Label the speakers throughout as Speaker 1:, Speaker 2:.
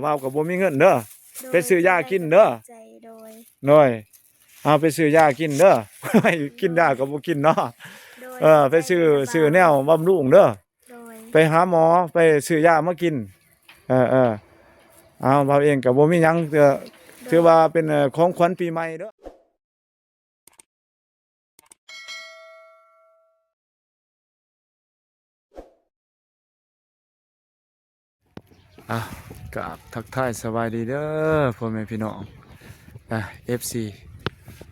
Speaker 1: มากับบ่มีเงินเด้อไปซื้อยากินเด้อ
Speaker 2: ใจโดย
Speaker 1: หน่อยเอาไปซื้อยากินเด้อไม่กินยาก็บ่กินเนาะไปซื้อแนวบำรุงเด้อไปหาหมอไปซื้อยามากินเอาเราเองก็บ่มีหยังถือว่าเป็นของขวัญปีใหม่เด้อกับทักทายสบายดีเด้อพ่อแม่พี่น้องFC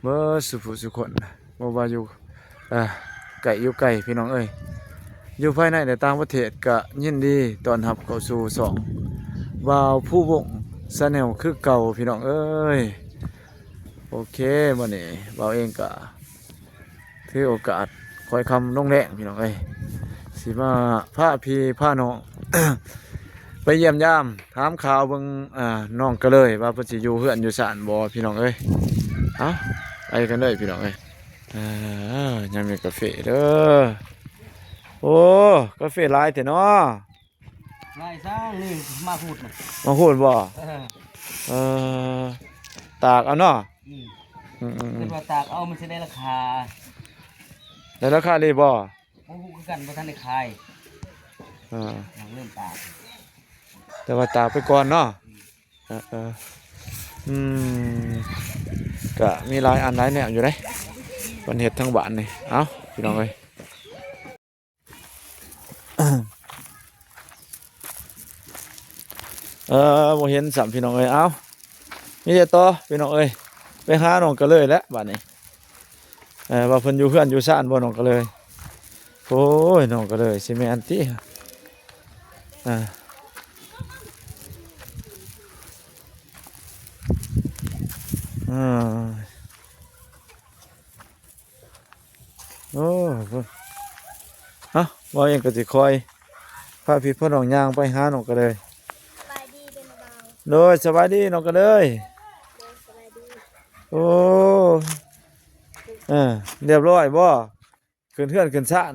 Speaker 1: เบอร์สุภุสุคนบ่ว่าอยู่ไก่อยู่ไก่พี่น้องเอ้ยอยู่ภายในและต่างประเทศก็ยินดีต้อนรับเข้าสู่2บ่าวผู้วงชาแนลคือเก่าพี่น้องเอ้ยโอเคมื้อนี้บ่าวเองก็ถือโอกาสคอยคำลงแรงพี่น้องเอ้ยสิมาพาพี่พาน้อง ไปเยี่ยมยามถามข่าวเบิ่งน้องก็เลยว่าเพิ่นสิอยู่เฮือนอยู่ศาลบ่พี่น้องเอ้ยเอาไปกันเลยพี่น้องเอ้ยยังมีกาแฟเด้อโอ้กาแฟหลายแท้เนาะ
Speaker 3: นายสร้างนี่มาพูดนะ
Speaker 1: มาพูดบ่ตากเอาเนาะ
Speaker 3: เป็นว่าตากเอามันจะได้ราคา
Speaker 1: ได้ราคาเลยบ่
Speaker 3: บ่ฮู้คือกันบ่ทันได้ขายยังเริ่มตาก
Speaker 1: แต่ว่าตากไปก่อนเนาะก็มีหลายอันหลายแนวอยู่เด้เพิ่นเฮ็ดทั้งบ้านนี่เอ้าพี่น้องเอ้ยบ่เห็นสามพี่น้องเอ้ยเอ้ามีแต่ต่อพี่น้องเอ้ยไปหาน้องก็เลยแล้วบัดนี้ว่าเพิ่นอยู่เฮือนอยู่ซ่านบ่น้องก็เลยโอ้ยน้องก็เลยสิแม่นติโอ้ว่าเองก็สิคอยพาพี่พ่อน้องย่างไปหาน้องก็เลย
Speaker 2: สบายดีเป็นเบา
Speaker 1: โดยสบายดีน้องก็เลย
Speaker 2: สบายดี
Speaker 1: โอ้เรียบร้อยบ่ขึ้นเฮือนขึ้นศาล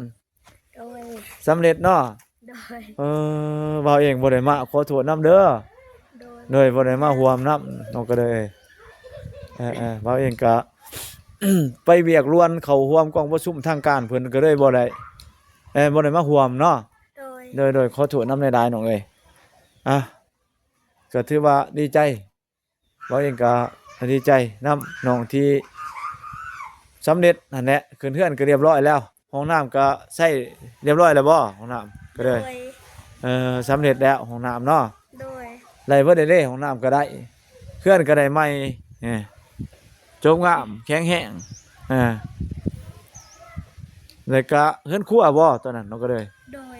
Speaker 2: โดย
Speaker 1: สำเร็จเนาะ
Speaker 2: โดย
Speaker 1: ว่าเองบ่ได้มาขอโทษนำเด้อ
Speaker 2: โดย
Speaker 1: บ่ได้มาร่วมนำน้องก็เลยว่าเองก็ ไปเวียกล้วนเข้าร่วมกองประชุมทางการเพิ่นก็เลยบ่ได้มาร่วมเนาะโดยขอโทษนำในหลายๆน้องเอ้ยก็ถือว่าดีใจว่าเองก็ดีใจนำน้องที่สำเร็จนั่นแหละขึ้นเฮือนก็เรียบร้อยแล้วห้องน้ำก็ใช้เรียบร้อยแล้วบ่ห้องน้ำก็เลยสำเร็จแล้วห้องน้ำเนาะ
Speaker 2: โดย
Speaker 1: ไล่บ่ได้เลยห้องน้ำก็ได้เฮือนก็ได้ใหม่โจมงามแข็งแรงแล้วก็เฮือนครัวบ่ตอนนั้นน้องก็เลย
Speaker 2: โดย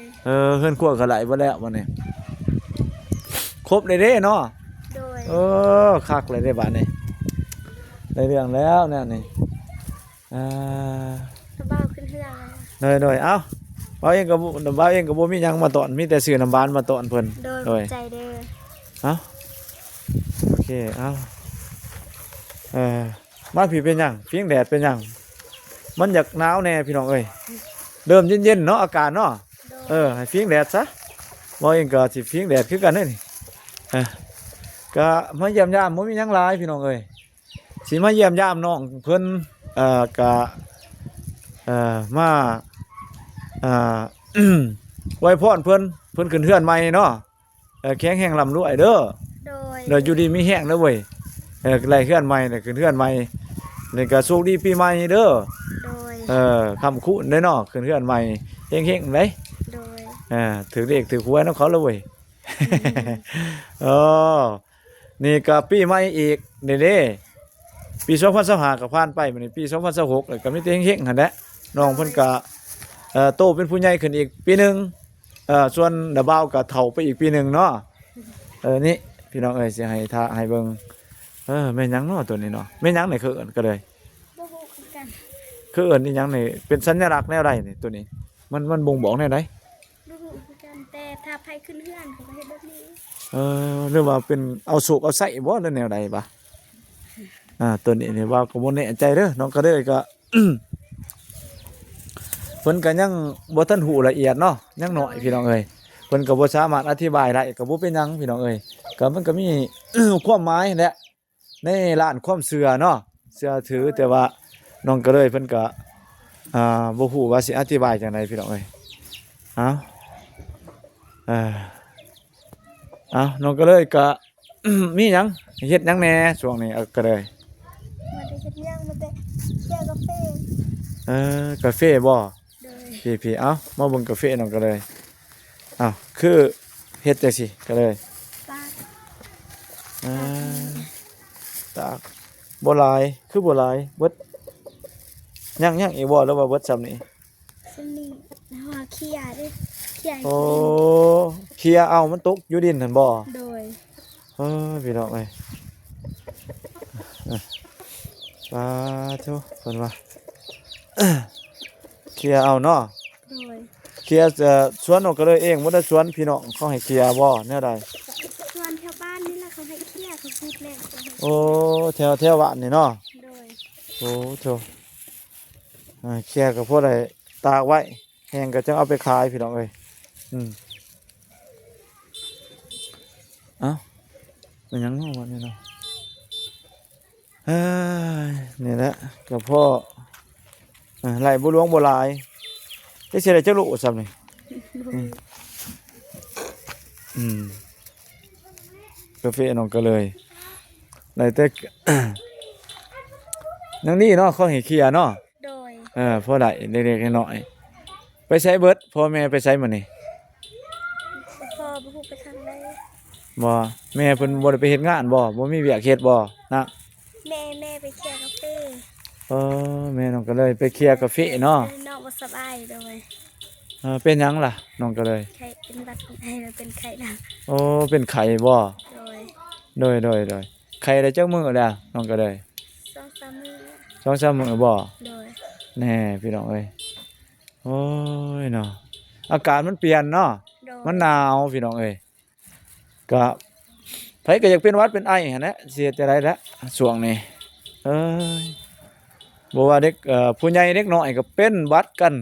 Speaker 1: เฮือนครัวก็ไหลบ่แล้ววันนี้ครบเลยเด้เนาะ
Speaker 2: โดย
Speaker 1: คักเลยได้บาดนี้ได้เรื่องแล้วเนี่ยนี่
Speaker 2: เบาขึ้นเฮือน
Speaker 1: โดยเอ้าเบาเองก็บ่มีหยังมาตอนมีแต่ซื้อน้ำบานมาตอนเพิ่น
Speaker 2: โดยใจเด้อ
Speaker 1: เอ้าโอเคเอ้ามาพี่เป็นหยังเพียงแดดเป็นหยังมันอยากหนาวแน่พี่น้องเอ้ยเริ่มเย็นๆเนาะอากาศเนาะให้เพียงแดดซะบ่เองก็สิเพียงแดดคือกันเด้นี่ก็มาเยี่ยมยามบ่มีหยังหลายพี่น้องเอ้ยสิมาเยี่ยมยามน้องเพิ่นก็มาไว้พรเพิ่นขึ้นเฮือนใหม่เนาะแข็งแรงร่ำรวยเด้อเดี๋ยวอยู่ดีมีแห้งเด้อเว้ยไล่เฮือนใหม่เนี่ยขึ้นเฮือนใหม่นี่ก็สุขดีปีใหม่เด้อคำคุ้นเด้อเนาะขึ้นเฮือนใหม่เฮงๆเด้ถือเลขถือหวยนำเขาเลยเว้ยนี่ก็ปีใหม่อีกเด้ปี2025ก็ผ่านไปมื้อนี้ปี2026แล้วก็มีแต่เฮงๆหั่นแหละน้องเพิ่นก็โตเป็นผู้ใหญ่ขึ้นอีกปีนึงส่วนดาบ่าวก็เฒ่าไปอีกปีนึงเนาะนี่พี่น้องเอ้ยสิให้เบิ่งแม่นหยังเนาะตัวนี้เนาะแม่นหยังนี่คือเอิ้นก็เลย
Speaker 2: บ่ฮู้คือกัน
Speaker 1: คือเอิ้นอีหยังนี่เป็นสัญลักษณ์แนวใดนี่ตัวนี้มันบ่งบอกแนวใด
Speaker 2: บ่ฮู้คือกันแต่ถ้าไผขึ้นเฮือนเขาก็เฮ็ดแบบนี้
Speaker 1: หรือว่าเป็นเอาสุกเอาใส่บ่หรือแนวใดบ่ตัวนี้นี่ว่าก็บ่แน่ใจเด้อน้องก็เลยก็ เพิ่นก็ยังบ่ทันฮู้ละเอียดเนาะยังน้อยพี่น้องเอ้ยเพิ่นก็บ่สามารถอธิบายได้ก็บ่เป็นหยังพี่น้องเอ้ย ก็มันก็มี ความหมายแหละในร้านความเชื่อเนาะเชื่อถือแต่ว่าน้องก็เลยเพิ่นก็บ่ฮู้ว่าสิอธิบายจังไดพี่น้องเอ้ยเอ้าเอ่อน้องก็เลยก็ มีหยังเฮ็ดหยังแหน่ช่วงนี้ก็เลย
Speaker 2: มาได้เฮ็ดหยังมาแต่เคี่ยวกาแฟ
Speaker 1: กาแฟบ่
Speaker 2: โดย
Speaker 1: พี่ๆเอ้ามาเบิ่งกาแฟน้องก็เลยคือเฮ็ดจังซี่ก็เลย
Speaker 2: ปาก
Speaker 1: ตากบ่หลายคือบ่หลายเบิดยังอีกบ่แล้วว่าเบิดซ้ำนี่
Speaker 2: ซึ่งนี่นะว่าเคี่ยวเด้เคี่ยวให้
Speaker 1: โอ้
Speaker 2: กิน
Speaker 1: เคลียร์เอามันตกอยู่ดินหั่นบ่
Speaker 2: โดย
Speaker 1: พี่น้องเอ้ยปาโธ่เพิ่นว่า เคลียร์เอาเนาะ
Speaker 2: โดย
Speaker 1: เคลียร์สวนน้องก็เลยเองบ่ได้สวนพี่น้องเขาให้เคลียร์บ่แนวใด
Speaker 2: ส่วนแถวบ้านนี่ล่ะเขาให้เคี่ยวเขาพูดแล้วเขาให้
Speaker 1: โอ้แถวบ้านนี่เนาะ
Speaker 2: โดย
Speaker 1: โอ้โธ่เคลียร์ก็พอได้ตากไว้แห้งก็จังเอาไปขายพี่น้องเอ้ยเอ้ามันหยังเนาะวันนี้เนาะเอ้ยนี่แหละก็พ่อไหลบ่หลวงบ่หลายได้สิได้จักลูกซ้ำนี่
Speaker 2: โดย
Speaker 1: กาแฟน้องก็เลยได้แต่ นังนี่เนาะเขาให้เคลียร์เนาะ
Speaker 2: โดย
Speaker 1: พอได้เล็กๆน้อยๆไปใช้เบิดพ่อแม่ไปใช้มื้อนี้
Speaker 2: พอบ่ฮู้ไปทางใด
Speaker 1: บ่แม่เพิ่นบ่ได้ไปเฮ็ดงานบ่มีเวียกเฮ็ดบ่นะ
Speaker 2: แม่ไปเคี่ยวกาแฟ
Speaker 1: แม่น้องก็เลยไปเคลียร์กาแฟเนาะ
Speaker 2: น้องบ่สบายโดย
Speaker 1: เป็นหยังล่ะน้องก็เลย
Speaker 2: ไข้เป็นหวัดของไอแล้วเป็นไข้หนัก
Speaker 1: เป็นไข้บ่
Speaker 2: โดย
Speaker 1: โดยไข้ได้จักมื้อแล้วน้องก็เลย
Speaker 2: 2-3 มื้อ
Speaker 1: 2-3มื้อบ่
Speaker 2: โดย
Speaker 1: แน่พี่น้องเอ้ยโอ้ยเนาะอากาศมันเปลี่ยนเนาะ
Speaker 2: โดย
Speaker 1: มันหนาวพี่น้องเอ้ยก็ไผก็อยากเป็นหวัดเป็นไอหั่นแหละเสียแต่ไรแล้วช่วงนี้เอ้ยบ่ว่าเด็กผู้ใหญ่เด็กน้อยก็เป็นหวัดกัน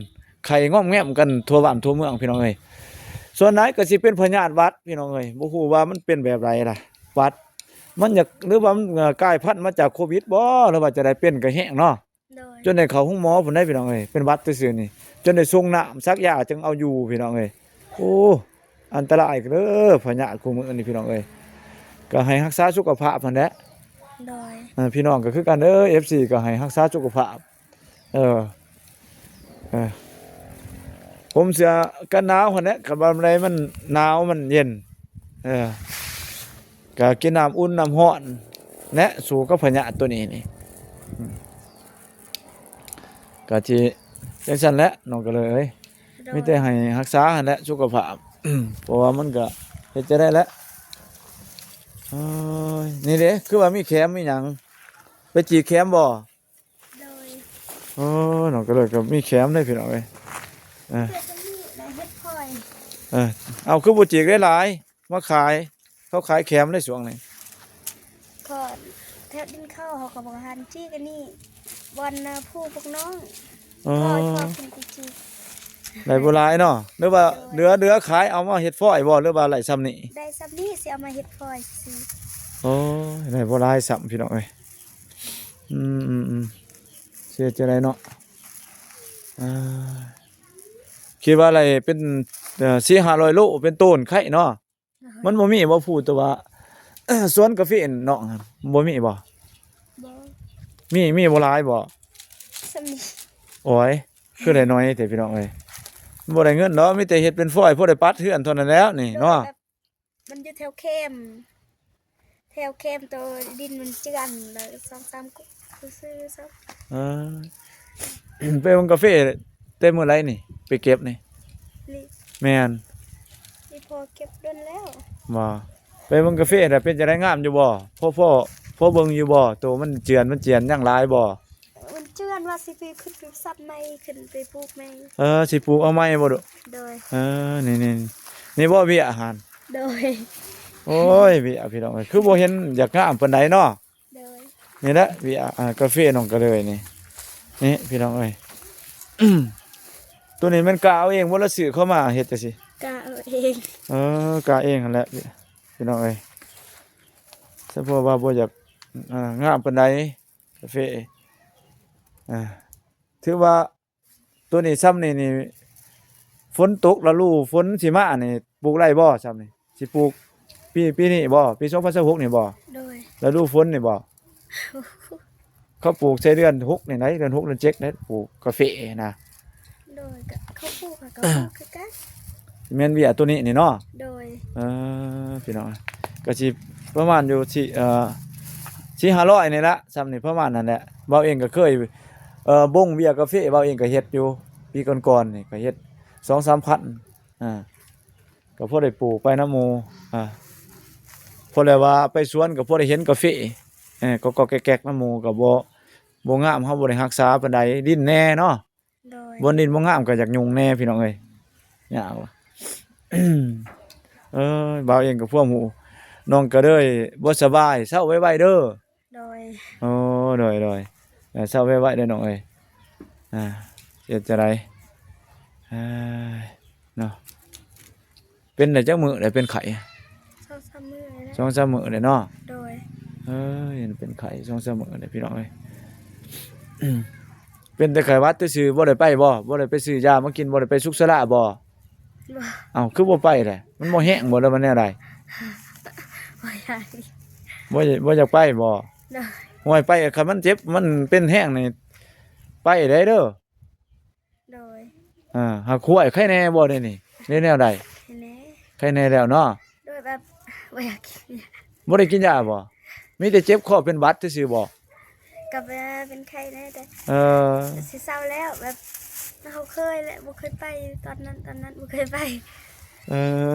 Speaker 1: ไข้ง้อมแง้มกันทั่วบ้านทั่วเมืองพี่น้องเอ้ยส่วนไหนก็สิเป็นพยาธิหวัดพี่น้องเอ้ยบ่ฮู้ว่ามันเป็นแบบไรล่ะหวัดมันอยากหรือว่ามันกลายพันธุ์มาจากโควิดบ่หรือว่าจะได้เป็นก็แห้งเนาะ
Speaker 2: โดย
Speaker 1: จนได้เข้าห้องหมอพุ่นได้พี่น้องเอ้ยเป็นหวัดซื่อๆนี่จนได้ส่งน้ำซักยาจึงเอาอยู่พี่น้องเอ้ยโอ้อันตรายเด้อพญาธิคู่มือนี่พี่น้องเอ้ยก็ให้รักษาสุขภาพนั่นแหละ
Speaker 2: โดย
Speaker 1: พี่น้องก็คือกันเด้อ FC ก็ให้รักษาสุขภาพเออผมเสียกันหนาวหั่นแหละคันว่าใดมันหนาวมันเย็นก็กินน้ำอุ่นน้ำร้อนแนะสู้กับพญาธิตัวนี้นี่ก็สิจังซั่นแหละน้องก็เลย
Speaker 2: โดย
Speaker 1: มีแต่ให้รักษาหั่นแหละสุขภาพ เพราะว่ามันก็เฮ็ดจะได้แล้วโอ้ยนี่เด้คือว่ามีแคมมีหยังไปจีแคมบ่
Speaker 2: โดย
Speaker 1: โอ้น้องก็เลยก็มีแคมได้พี่น้องเอ้ย
Speaker 2: เพื่อจะมีในเฮ็ดพลอย
Speaker 1: เอาคือบ่จีกได้หลายมาขายเขาขายแคมได้ช่วงนี้
Speaker 2: ก่อนแทบดินเข้าเขาก็บอกหันจี้กันนี่บอลนะผู้พวกน้อง
Speaker 1: อ๋อ
Speaker 2: พลอยพอเป็นกุจี
Speaker 1: ได้บ่หลายเนาะหรือว่าเหลือขายเอามาเฮ็ดฝอยบ่หรือว่าไหลซ้ำนี่
Speaker 2: ได้ซับนี่สิเอามาเฮ็ดพลอยสิ
Speaker 1: โอ้ยได้บ่หลายซ้ำพี่น้องเอ้ยเสียใจเนาะคิดว่าอะไรเป็น4-500โลเป็นต้นไข่เนาะมันบ่มีบ่พูดแต่ว่า สวนกาแฟเนาะบ่มีบ่
Speaker 2: บ่
Speaker 1: มีบ่หลายบ่
Speaker 2: ซับนี่
Speaker 1: โอ้ยคือได้น้อยแต่พี่น้องเอ้ยบ่ได้เงินเนาะมีแต่เฮ็ดเป็นฝอยพอได้ปัดเฮือนเท่านั้นแล้วนี่เนาะ
Speaker 2: แบบมันอยู่แถวเข้มตัวดินมันเจือนแล้ว2-3กุซื้อซับ
Speaker 1: เออ ไปมันกาแฟเต็มมื้อไรนี่ไปเก็บนี่
Speaker 2: นี่
Speaker 1: แม่น
Speaker 2: นี่พอเก็บดนแล้ว
Speaker 1: บ่ไปมันกาแฟน่ะเป็นจังได๋งามอยู่บ่พอเบิ่งอยู่บ่ตัวมันเจือนยังหลายบ่
Speaker 2: มันเจือนว่าสิไปขึ้นไปซับใหม่ขึ้นไปปลูกใหม่
Speaker 1: สิปลูกเอาไม้บ่ดุ
Speaker 2: โดย
Speaker 1: นี่บ่เบี้ยอาหาร
Speaker 2: โดย
Speaker 1: โอ้ยเบี้ยพี่น้องเอ้ยคือบ่เห็นอยากงามปานใดเนาะ
Speaker 2: โดย
Speaker 1: นี่แหละเบี้ยกาแฟน้องก็เลยนี่พี่น้องเอ้ย ตัวนี้มันกะเอาเองบ่ละซื้อเข้ามาเฮ็ดจังซี่
Speaker 2: กะเอาเอง
Speaker 1: กะเองนั่นแหละพี่น้องเอ้ย เฉพาะว่าบ่อยากงามปานใดกาแฟอ่าถือว่าตัวนี้ซ้ำนี่ฝนตกแล้วรู้ฝนสิมานี่ปลูกได้บ่ซ้ำนี่สิปลูกปีนี้บ่ปี2026นี่บ่
Speaker 2: โดย
Speaker 1: แล้วรู้ฝนนี่บ่เขาปลูกใช้เดือน6นี่ไหนเดือน6เดือน7นี่ปลูกกาแฟนะ
Speaker 2: โดยก็เขาปลูกค่ะก็ปลูกคือกัน
Speaker 1: แม่นเวียตัวนี้นี่เนาะ
Speaker 2: โดย
Speaker 1: พี่น้องก็สิประมาณอยู่ที่4-500นี่ละซ้ำนี่ประมาณนั้นแหละเบาเองก็เคยบงเบียร์กาแฟเบาเองก็เฮ็ดอยู่ปีก่อนๆนี่ก็เฮ็ด 2-3 พันก็พอได้ปลูกไปน้ำหมู่พอแล้วว่าไปสวนก็พอได้เห็นกาแฟก็แก๊กๆน้ำหมู่ก็บ่งามเฮาบ่ได้รักษาปานใดดินแน่เนาะ
Speaker 2: โดย
Speaker 1: บนดินบ่งามก็อยากยุ่งแน่พี่น้องเอ้ยยากว่ะ บ่าวเองก็พวกหมู่น้องก็เลยบ่สบายเซาไว้ๆเด้อ
Speaker 2: โดย
Speaker 1: โอ้โดยเซาไว้ๆเด้อน้องเอ้ยเฮ็ดจังไดเนาะเป็นได้จักมื้อได้เป็นไข้
Speaker 2: 2-3มื้อเลยนะ
Speaker 1: 2-3มื้อได้เนาะ
Speaker 2: โดย
Speaker 1: เป็นไข้2-3มื้อได้พี่น้องเอ้ย เป็นแต่ไข้หวัดซื่อๆบ่ได้ไปบ่ได้ไปซื้อยามากินบ่ได้ไปสุขศาลาบ่
Speaker 2: บ่
Speaker 1: เอ้าคือบ่ไปแหละมันบ่แห้งบ่แล้วมันแนวใด
Speaker 2: บ่อยาก
Speaker 1: บ่อยากไปบ่
Speaker 2: โดย
Speaker 1: ห่วยไปคันมันเจ็บมันเป็นแห้งนี่ไปได้เด้อ
Speaker 2: โดย
Speaker 1: หากขวยไข้แน่บ่ได้นี่ได้แนวใด
Speaker 2: เห็นแหน่
Speaker 1: ไข้แน่แล้วเนาะ
Speaker 2: โดยแบบบ่อยากกิน
Speaker 1: บ่ได้กินยาบ่มีแต่เจ็บคอเป็นหวัดซื่อๆบ่
Speaker 2: กับเป็นไข้แน่แต่
Speaker 1: เออ
Speaker 2: สิเศร้าแล้วแบบเขาเคยแหละบ่เคยไปตอนนั้นบ่เคยไป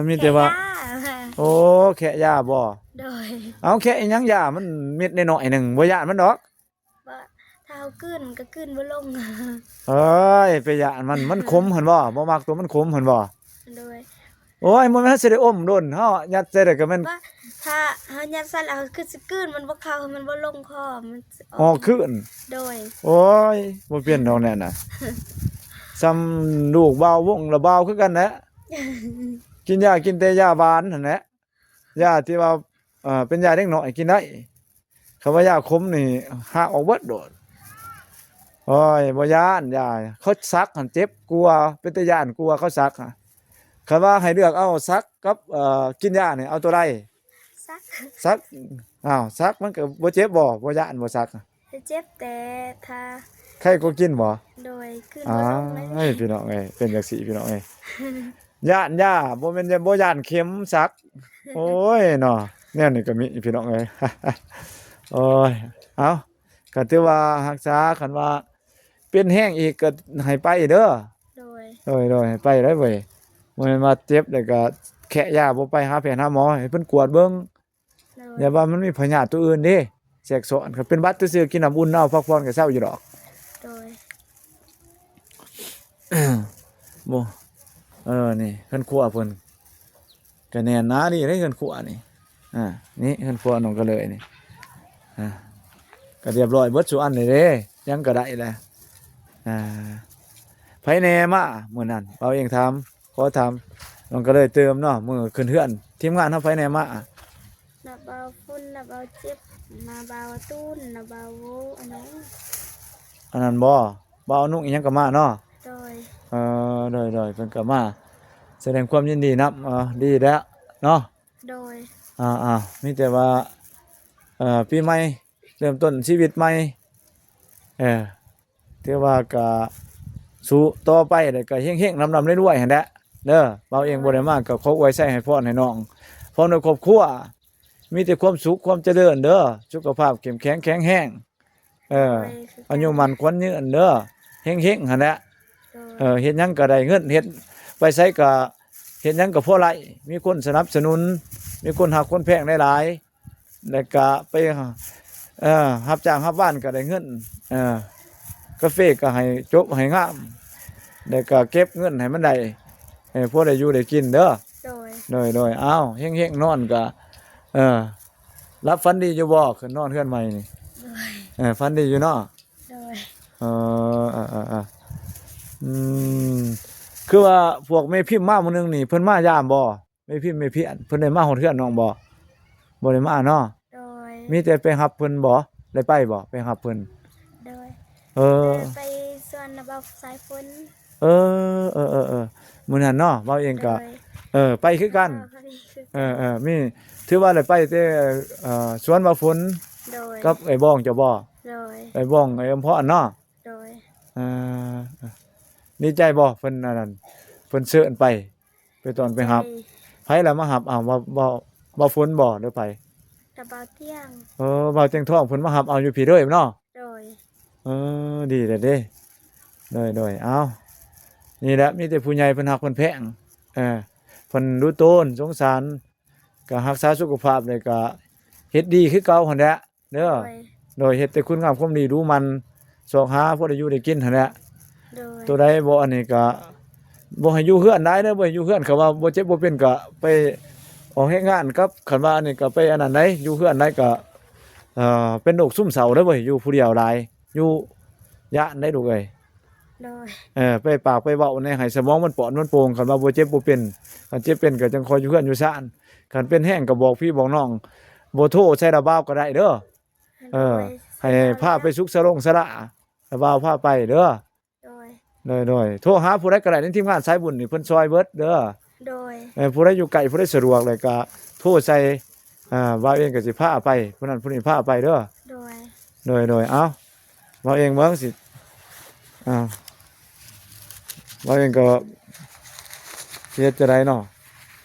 Speaker 1: มีแต่ว่า
Speaker 2: แค่ย่า
Speaker 1: โอ้แค่ยาบ่
Speaker 2: โดย
Speaker 1: เอาแค่อีหยังยามันเม็ดน้อยๆหนึงบ่ยานมันดอก
Speaker 2: ว่าถ้าเขากลืนมันก็กลืนบ่ลง
Speaker 1: เอ้ยไปยานมันขมหั่นบ่บ่มักตัวมันขมหั่นบ่
Speaker 2: โดย
Speaker 1: โอ้ยมันสิได้อมโดนเฮายัดใส่ได้ก็แม่น
Speaker 2: ว่าถ้าเฮายัดใส่แล้วเขาคือสิกลืนมันบ่เข้ามันบ่ลงคอมันสิ
Speaker 1: ออกคืน
Speaker 2: โดย
Speaker 1: โอ้ยบ่เปลี่ยนดอกแน่น่ะ ซ้ำลูกเบาวงละเบาคือกันแหละกินยากินแต่ยาหวานนั่นแหละยาที่ว่าเป็นยาเด็กน้อยกินได้คำว่ายาขมนี่หากออกเบิดโดดโอ้ยบ่ย้านยาเขาซักหั่นเจ็บกลัวเป็นตาย้านกลัวเขาซักอะคำว่าให้เลือกเอาซักกับกินยานี่เอาตัวใด
Speaker 2: ซัก
Speaker 1: ซักซักมันก็บ่เจ็บบ่ย้านบ่ซักอะ
Speaker 2: เจ็บแต่ถ้า
Speaker 1: ใครก็กินบ่
Speaker 2: โดยกลืน
Speaker 1: อ้า
Speaker 2: บ่ลงเลย
Speaker 1: วพี่น้องเอ้ยเป็นจังซี่พี่น้องเอ้ยย่านย่าบ่แม่นบ่ย่านเข็มซัก โอ้ยเนาะแนวนี้ก็มีพี่น้องเอ้ย โอ้ยเอาก็ถือว่ารักษาคันว่าเป็นแห้งอีกก็ให้ไปเด้อ
Speaker 2: โดย
Speaker 1: โดยให้ไปได้เว้ยบ่แม่นว่าเจ็บแล้วก็แคะยาบ่ไปหาแพทย์หาหมอให้เพิ่นกวดเบิ่ง
Speaker 2: โดย
Speaker 1: อย่าว่ามันมีพยาธิตัวอื่นเด้แทรกซ้อนก็เป็นหวัดซื่อๆกินน้ำอุ่นเอาพักผ่อนก็เซาอยู่ดอก
Speaker 2: โดย
Speaker 1: บ่นี่เพิ่นคั่วเพิ่นก็แน่นหนาดีเด้เพิ่นคั่วนี่นี่เพิ่นคั่วน้องก็เลยนี่ก็เรียบร้อยเบิดซุอันนี่เด้ยังก็ได้แหละไผแน่มามื้อนั้นเอาเองถามขอถามน้องก็เลยเติมเนาะมื้อขึ้นเฮือนทีมงานเฮาไผแน่มา
Speaker 2: นาเบาฝุ่นนาเบาเจ็บนาเบาตุ้นนาเบาโวอันนั้น
Speaker 1: อันนั้นบ่เอานุ่งอีหยังก็มาเนาะ
Speaker 2: โดย
Speaker 1: โดยเพิ่นก็มาแสดงความยินดีนำดีแล้วเนาะ
Speaker 2: โดย
Speaker 1: มีแต่ว่าปีใหม่เริ่มต้นชีวิตใหม่ถือว่าก็สู้ต่อไปแล้วก็เฮงๆลำๆรวยๆหั่นแหละเด้อเบาเองบ่ได้มาก็ขออวยใส่ให้พรให้น้องพร้อมด้วยครอบครัวมีแต่ความสุขความเจริญเด้อสุขภาพเข้มแข็งแข็งแรงอายุมันขวัญยืนเด้อเฮงๆหั่นแหละ
Speaker 2: โดย
Speaker 1: เฮ็ดหยังก็ได้เงินเฮ็ดไปไสก็เฮ็ดหยังก็พอไหลมีคนสนับสนุนมีคนหักคนแพงหลายๆแล้วก็ไปรับจ้างรับบ้านก็ได้เงินกาแฟก็ให้จบให้งามแล้วก็เก็บเงินให้มันได้ให้พอได้อยู่ได้กินเด้อ
Speaker 2: โดย
Speaker 1: อ้าวเฮงๆนอนก็รับฝันดีอยู่บ่คืนนอนเฮือนใหม่นี่
Speaker 2: โดย
Speaker 1: ฝันดีอยู่เนาะ
Speaker 2: โดย
Speaker 1: คือว่าพวกแม่พิมพ์มามื้อนึงนี่เพิ่นมายามบ่แม่พิมพ์แม่เพี้ยนเพิ่นได้มาฮอดเฮือนน้องบ่ได้มาเนาะ
Speaker 2: โดย
Speaker 1: มีแต่ไปรับเพิ่นบ่ได้ไปบ่ไปรับเพิ่น
Speaker 2: โดย
Speaker 1: เออ
Speaker 2: ไปส่วนระบบสายฝน
Speaker 1: เออมื้อนั้นเนาะเว้าเองก็
Speaker 2: โดย
Speaker 1: ไปคือกัน
Speaker 2: พอดีคือ
Speaker 1: มีถือว่าได้ไปแต่สวนว่าฝน
Speaker 2: โดย
Speaker 1: กับไอ้บ้องเจ้าบ่
Speaker 2: โดย
Speaker 1: ไอ้บ้องไอ้อำพรเนาะ
Speaker 2: โดย
Speaker 1: เออดีใจบ่เพิ่นอันนั้นเพิ่นเชิญไปตอนไปรับ ไผล่ะมารับอ้าวบ่ฝนบ่หรือไผ
Speaker 2: ตะเบาเที่ยง
Speaker 1: บ่าวเตียงทองเพิ่นมารับเอาอยู่พี่เด้อเนาะ
Speaker 2: โดย
Speaker 1: ดีเด้อเด้โดยเอานี่แหละมีแต่ผู้ใหญ่เพิ่นฮักเพิ่นแพงเพิ่นรู้โตนสงสารก็รักษาสุขภาพเลยก็เฮ็ดดีคือเก่าหั่นแหละเด้อ
Speaker 2: โดย
Speaker 1: โดยเฮ็ดแต่คุณงามความดีรู้มันสอกหาพอได้อยู่ได้กินหั่นแหละ
Speaker 2: โดย
Speaker 1: ตัวใดบ่อันนี้ก็บ่ให้อยู่เฮือนได้เด้อบ่ให้อยู่เฮือนเขาว่าบ่เจ็บบ่เป็นก็ไปออกเฮ็ดงานกับคันว่าอันนี้ก็ไปอันนั้นได้อยู่เฮือนได้ก็เป็นโรคซึมเศร้าเด้อเว้ยอยู่ผู้เดียวหลายอยู่ยะได้ลูกเอ้ย
Speaker 2: โดย
Speaker 1: ไปปากไปเว้าในให้สมองมันปลอดมันโปร่งคันว่าบ่เจ็บบ่เป็นคันเจ็บเป็นก็จังคอยอยู่เฮือนอยู่ซ่านคันเป็นแห้งก็บอกพี่บอกน้องบ่โทรใส่ระบาวก็ได้เด้อให้พาไปสุขสรงสระระบาวพาไปเด้อ
Speaker 2: โดย
Speaker 1: โทรหาผู้ใดก็ได้ในทีมงานสายบุญนี่เพิ่นซอยเบิดเด้อ
Speaker 2: โดย
Speaker 1: ผู้ใดอยู่ไกลผู้ใดสะดวกเลยก็โทรใส่ว่าเองก็สิพาไปผู้นั้นผู้นี้พาไปเด้อ
Speaker 2: โดย
Speaker 1: เอ้าว่าเองเบิ่งสิว่าเองก็เฮ็ดจะได้เนาะ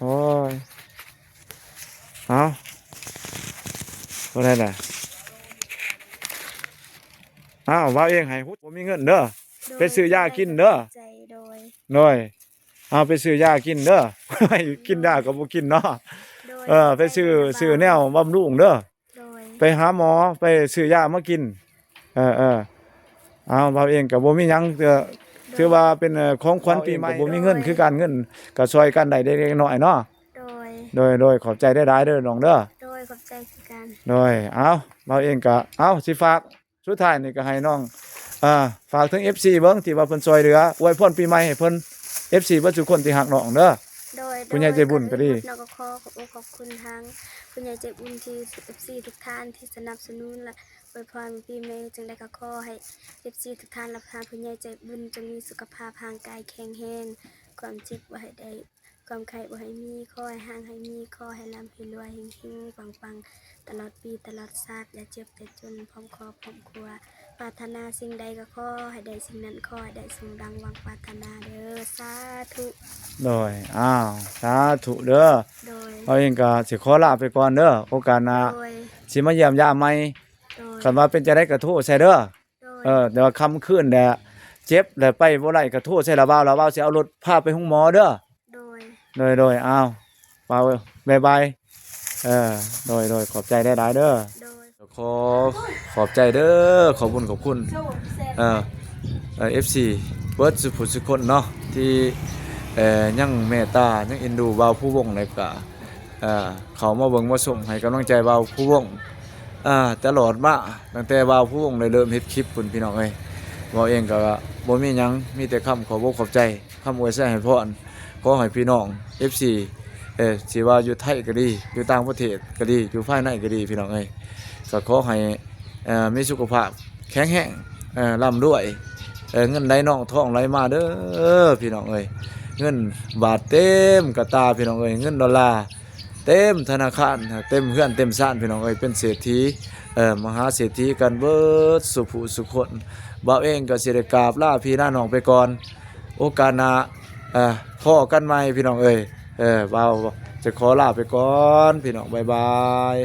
Speaker 1: โอ้ยเอ้าบ่ได้น่ะว่าเองให้ฮุดบ่มีเงินเด้อ ไปซื้อยากินเด้อ
Speaker 2: ใจโดย
Speaker 1: น้อยเอาไปซื้อยากินเด้อ กินยาก็บ่กินเนาะ
Speaker 2: โดย
Speaker 1: ไปซื้อแนวบำรุงเด้อ
Speaker 2: โดย
Speaker 1: ไปหาหมอไปซื้อยามากินเอาเราเองก็บ่มีหยังถือว่าเป็นของขวัญปีใหม่ก็บ่มีเงินคือการเงินก็ช่วยกันได้เล็กๆน้อยๆเนาะ โดยขอบใจได้หลายเด้อน้องเด้อ
Speaker 2: โดยขอบใจคือกัน
Speaker 1: โดยเอาเราเองก็เอาสิฝากสุดท้ายนี่ก็ให้น้องฝากถึง FC เบิ่งที่ว่าเพิ่นช่วยเหลืออวยพรปีใหม่ให้เพิ่น FC เบิดทุกคนที่ฮักน้องเด้อ
Speaker 2: โดย
Speaker 1: คุณยายใจบุญก็ดี
Speaker 2: เราก็ขอบคุณทางคุณยายใจบุญที่ FC ทุกท่านที่สนับสนุนและอวยพรปีใหม่จึงได้ก็ขอให้ FC ทุกท่านรับทานคุณยายใจบุญจงมีสุขภาพร่างกายแข็งแรงความเจ็บบ่ให้ได้ความไข้บ่ให้มีขอให้ห่างให้มีขอให้ร่ำให้รวยเฮงๆปังๆตลอดปีตลอดชาติอย่าเจ็บอย่าจนพร้อมครอบครัวปรารถนาสิ่งใดก็ขอให้ได้สิ่งนั้นขอให้ได้สมดังหวังปรารถนาเด้อสาธุ
Speaker 1: โดยสาธุเด้อ
Speaker 2: โดย
Speaker 1: เราเองก็สิขอลาไปก่อนเด้อโอกาสหน้า
Speaker 2: โดย
Speaker 1: สิมาเยี่ยมยามใหม่
Speaker 2: โดย
Speaker 1: คันว่าเป็นจะได้ก็โทรใส่เด้อ
Speaker 2: โดย
Speaker 1: เดี๋ยวค่ำคืนแดะเจ็บแล้วไปบ่ได้ก็โทรใส่ละบ่าวสิเอารถพาไปห้องหมอเด้อ
Speaker 2: โดย
Speaker 1: อ้าวบ่าวบ๊ายบายโดยขอบใจได้หลายเด้อ
Speaker 2: โดย
Speaker 1: ขอบใจเด้อขอบคุณFC เบิดสุภุสุคนเนาะที่ยังเมตตายังเอ็นดูบ่าวผู้วงเลยก็เขามาเบิ่งมาชมให้กำลังใจบ่าวผู้วงตลอดมาตั้งแต่บ่าวผู้วงเลยเริ่มเฮ็ดคลิปพุ่นพี่น้องเอ้ยบ่าวเองก็บ่มีหยังมีแต่คำขอบอกขอบใจคำอวยให้พรขอให้พี่น้อง FC สิว่าอยู่ไทยก็ดีอยู่ต่างประเทศก็ดีอยู่ภายในก็ดีพี่น้องเอ้ยก็ขอให้มีสุขภาพแข็งแรงร่ำรวยเงินไหลน่องทองไหลมาเด้อพี่น้องเอ้ยเงินบาทเต็มกระตาพี่น้องเอ้ยเงินดอลลาร์เต็มธนาคารเต็มเฮือนเต็มซ่านพี่น้องเอ้ยเป็นเศรษฐีมหาเศรษฐีกันเบิดสุผู้สุคนบ่าวเองก็สิได้กราบลาพี่น้าน้องไปก่อนโอกาสหน้าพ้อกันใหม่พี่น้องเอ้ยบ่าวจะขอลาไปก่อนพี่น้องบ๊ายบาย